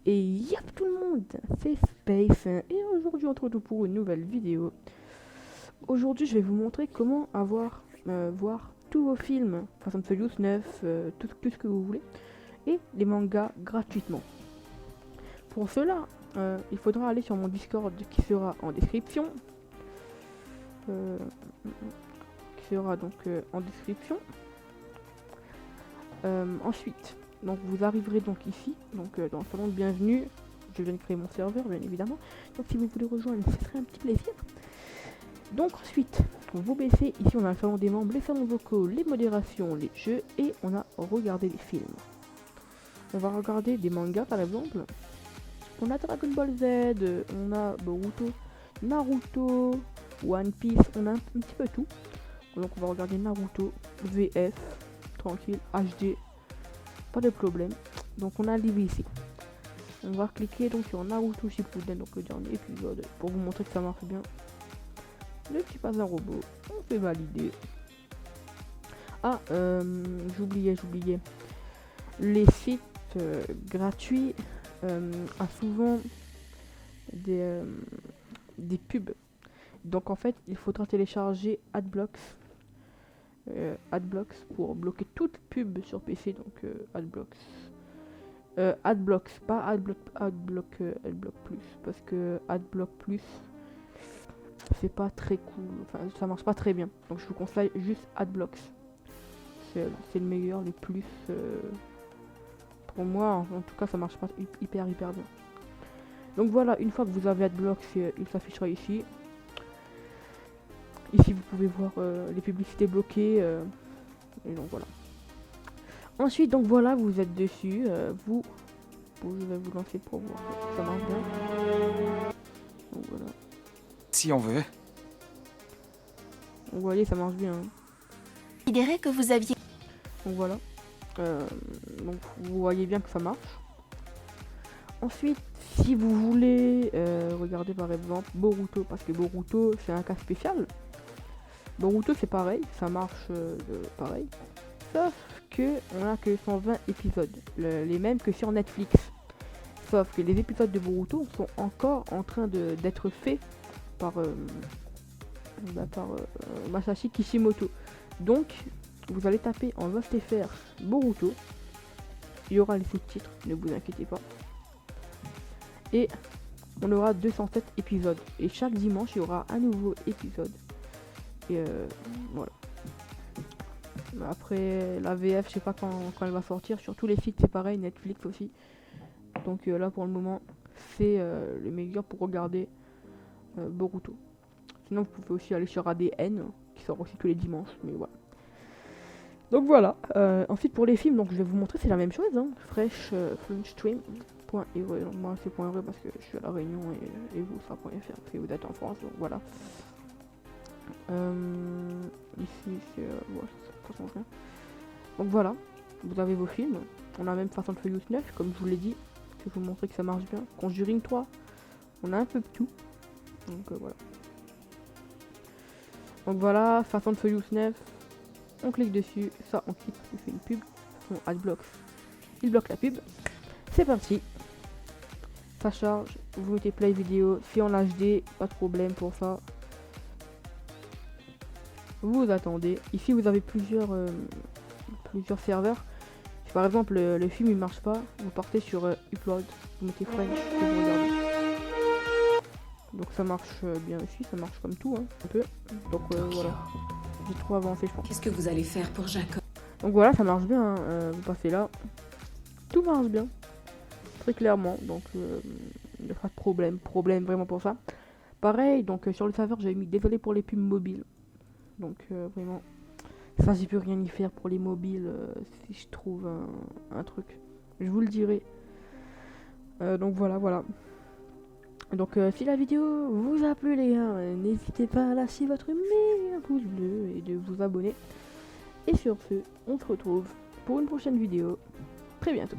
Et yep tout le monde, c'est Space et aujourd'hui on se retrouve pour une nouvelle vidéo. Aujourd'hui je vais vous montrer comment voir tous vos films, Fast and Furious 9, tout ce que vous voulez, et les mangas gratuitement. Pour cela, il faudra aller sur mon Discord qui sera en description. En description. Ensuite, donc vous arriverez donc ici, dans le salon de bienvenue. Je viens de créer mon serveur, bien évidemment. Donc si vous voulez rejoindre, ce serait un petit plaisir. Donc ensuite, vous baissez, ici on a le salon des membres, les salons vocaux, les modérations, les jeux, et on a regardé des films. On va regarder des mangas par exemple. On a Dragon Ball Z, on a Boruto, Naruto, One Piece, on a un petit peu tout. Donc on va regarder Naruto, VF, tranquille, HD, pas de problème. Donc on a le livre ici. On va cliquer donc sur Naruto Shippuden, donc le dernier épisode, pour vous montrer que ça marche bien. Le petit pas un robot, on fait valider. Ah, j'oubliais. Les sites gratuits a souvent des pubs. Donc en fait, il faudra télécharger Adblocks. Adblocks pour bloquer toute pub sur PC, donc Adblocks. Adblocks, pas Adblock Plus, parce que Adblock Plus, c'est pas très cool, enfin ça marche pas très bien. Donc je vous conseille juste Adblocks. C'est le meilleur, les plus. Pour moi, en tout cas, ça marche pas hyper bien. Donc voilà, une fois que vous avez Adblocks, il s'affichera ici. Ici, vous pouvez voir les publicités bloquées. Et donc voilà. Ensuite, donc voilà, vous êtes dessus. Je vais vous lancer pour voir que ça marche bien. Donc voilà. Si on veut. Vous voyez, ça marche bien. Je dirais que vous aviez... Donc voilà. Donc vous voyez bien que ça marche. Ensuite, si vous voulez regarder par exemple Boruto, parce que Boruto c'est un cas spécial. Boruto c'est pareil, ça marche pareil. Sauf que on a que 120 épisodes, les mêmes que sur Netflix. Sauf que les épisodes de Boruto sont encore en train d'être faits par Masashi Kishimoto. Donc vous allez taper en VostFR Boruto. Il y aura les sous-titres, ne vous inquiétez pas. Et on aura 207 épisodes. Et chaque dimanche, il y aura un nouveau épisode. Et voilà. Après, la VF, je sais pas quand elle va sortir. Sur tous les sites, c'est pareil, Netflix aussi. Donc là, pour le moment, c'est le meilleur pour regarder Boruto. Sinon, vous pouvez aussi aller sur ADN, qui sort aussi tous les dimanches. Mais voilà. Donc voilà. Ensuite, pour les films, donc je vais vous montrer, c'est la même chose. Hein. Fresh Stream. .heureux. Donc moi c'est .heureux parce que je suis à la Réunion et vous ça .fr parce que vous êtes en France, donc voilà. Ici c'est ouais, ça change rien. Donc voilà, vous avez vos films. On a même Fast and Furious 9 comme je vous l'ai dit, que je vous montrer que ça marche bien. Conjuring 3, on a un peu de tout. Donc voilà. Donc voilà, Fast and Furious 9, on clique dessus, ça on clique, il fait une pub, son Adblocks, il bloque la pub. C'est parti. Ça charge, vous mettez play vidéo, c'est en HD, pas de problème pour ça. Vous attendez. Ici vous avez plusieurs serveurs. Si par exemple le film il marche pas, vous partez sur Upload, vous mettez French et vous regardez. Donc ça marche bien aussi, ça marche comme tout, hein, un peu. Donc voilà. J'ai trop avancé je pense. Qu'est-ce que vous allez faire pour Jacob? Donc voilà, ça marche bien, hein. Vous passez là. Tout marche bien. Très clairement, donc il n'y a pas de problème vraiment pour ça. Pareil, donc sur le serveur j'avais mis désolé pour les pubs mobiles. Donc vraiment, ça j'y peux rien y faire pour les mobiles si je trouve un truc. Je vous le dirai. Donc voilà. Donc si la vidéo vous a plu les gars, n'hésitez pas à lâcher votre méga pouce bleu et de vous abonner. Et sur ce, on se retrouve pour une prochaine vidéo très bientôt.